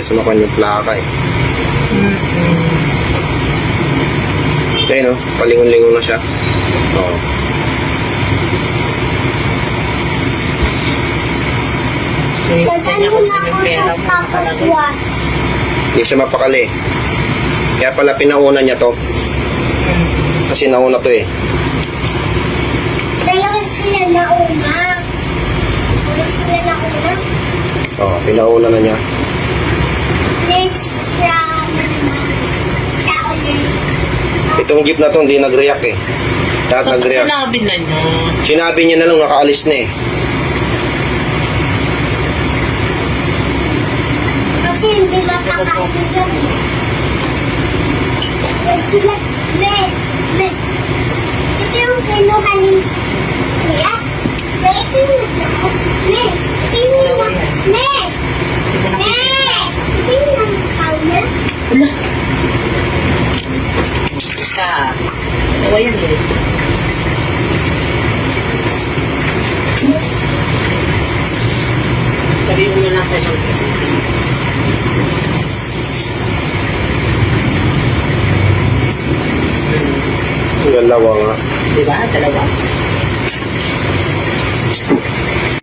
matigas sa makuha yung plaka eh. Ayun o, palingon-lingon na siya. Oo. Kanya ko sinipera mo nakalagay. Hindi siya mapakali. Kaya pala pinauna niya to. Kasi nauna to eh. Dalawa sila nauna. Dalawa sila nauna. Oo, pinauna na niya. Next sa ulit. Itong jeep na to hindi nag-react eh. Lahat Bakit nag-react. sinabi na nyo? Sinabi niya na lang nakaalis na eh. Kasi hindi mapakailan. Sila, ito yung kinuha ni Kuya. Ito yung Isa. Dalawa yan eh. Sabihin mo lang kayo. Dalawa nga. Diba? Dalawa.